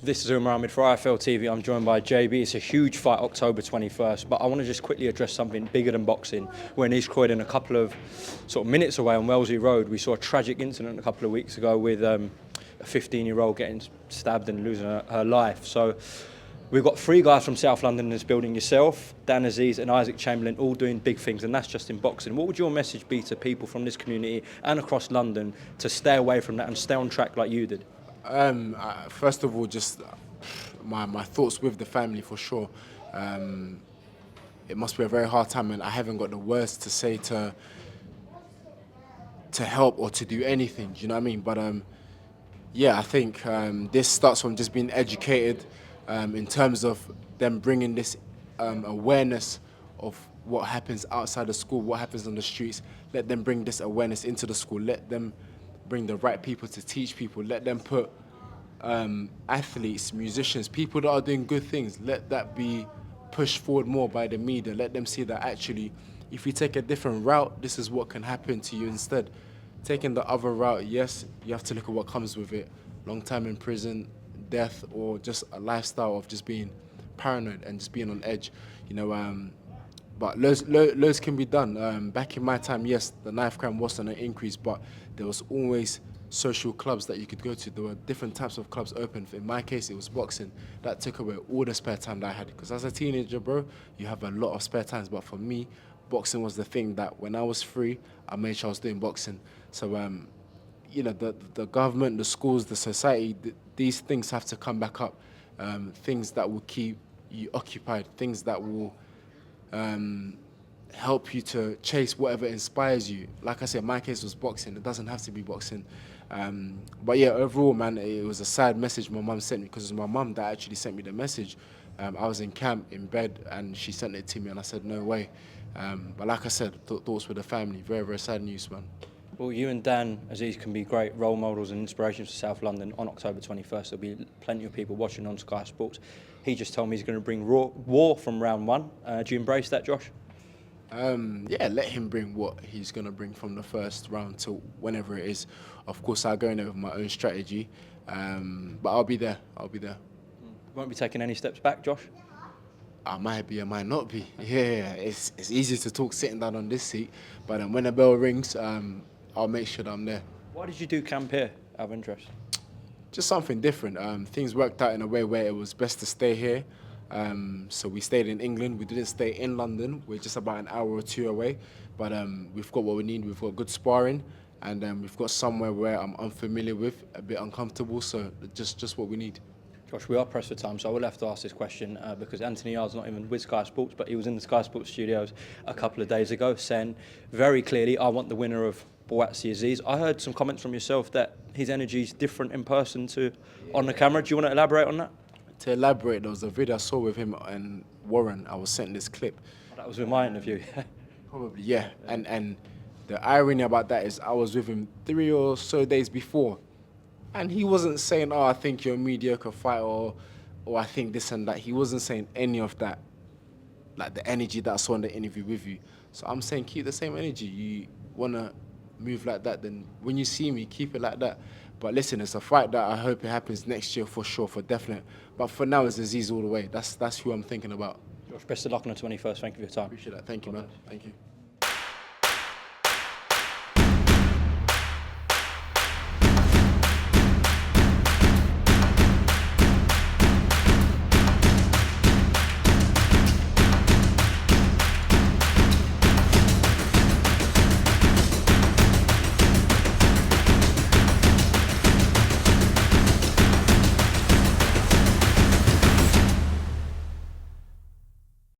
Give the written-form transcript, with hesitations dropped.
This is Umar for IFL TV. I'm joined by JB. It's a huge fight, October 21st. But I want to just quickly address something bigger than boxing. We're in East Croydon, a couple of sort of minutes away on Wellesley Road. We saw a tragic incident a couple of weeks ago with a 15-year-old getting stabbed and losing her life. So we've got three guys from South London in this building: yourself, Dan Azeez and Isaac Chamberlain, all doing big things, and that's just in boxing. What would your message be to people from this community and across London to stay away from that and stay on track like you did? First of all, just my thoughts with the family for sure. It must be a very hard time, and I haven't got the words to say to help or to do anything. Do you know what I mean? But yeah, I think this starts from just being educated in terms of them bringing this awareness of what happens outside of school, what happens on the streets. Let them bring this awareness into the school. Let them bring the right people to teach people. Let them put athletes, musicians, people that are doing good things, let that be pushed forward more by the media. Let them see that actually, if you take a different route, this is what can happen to you instead. Taking the other route, yes, you have to look at what comes with it. Long time in prison, death, or just a lifestyle of just being paranoid and just being on edge. You know, but loads can be done. Back in my time, yes, the knife crime was on an increase, but there was always social clubs that you could go to. There were different types of clubs open. In my case, it was boxing. That took away all the spare time that I had. Because as a teenager, bro, you have a lot of spare times. But for me, boxing was the thing that when I was free, I made sure I was doing boxing. So, you know, the government, the schools, the society, these things have to come back up. Things that will keep you occupied, things that will help you to chase whatever inspires you. Like I said, my case was boxing. It doesn't have to be boxing. But yeah, overall, man, it was a sad message my mum sent me, because it was my mum that actually sent me the message. I was in camp, in bed, and she sent it to me, and I said, no way. But like I said, thoughts with the family. Very, very sad news, man. Well, you and Dan Azeez can be great role models and inspirations for South London on October 21st. There'll be plenty of people watching on Sky Sports. He just told me he's going to bring war from round one. Do you embrace that, Josh? Yeah, let him bring what he's going to bring from the first round to whenever it is. Of course, I'll go in there with my own strategy, but I'll be there. I'll be there. Won't be taking any steps back, Josh? I might be, I might not be. Yeah, it's easy to talk sitting down on this seat, but when the bell rings, I'll make sure that I'm there. Why did you do camp here, out of interest? Just something different. Things worked out in a way where it was best to stay here. So we stayed in England. We didn't stay in London. We're just about an hour or two away. But we've got what we need. We've got good sparring. And we've got somewhere where I'm unfamiliar with, a bit uncomfortable. So just what we need. Josh, we are pressed for time, so I will have to ask this question because Anthony Yarde's not even with Sky Sports, but he was in the Sky Sports studios a couple of days ago saying very clearly, I want the winner of Buatsi Azeez. I heard some comments from yourself that his energy is different in person to on the camera. Do you want to elaborate on that? To elaborate, there was a video I saw with him and Warren. I was sent this clip. That was with my interview. Probably, yeah. And the irony about that is I was with him 3 or so days before. And he wasn't saying, oh, I think you're a mediocre fighter, or I think this and that. He wasn't saying any of that, like the energy that I saw in the interview with you. So I'm saying keep the same energy. You want to move like that, then when you see me, keep it like that. But listen, it's a fight that I hope it happens next year for sure, for definite. But for now, it's Azeez all the way. That's who I'm thinking about. Josh, best of luck on the 21st. Thank you for your time. Appreciate that. Thank you, man. Thank you.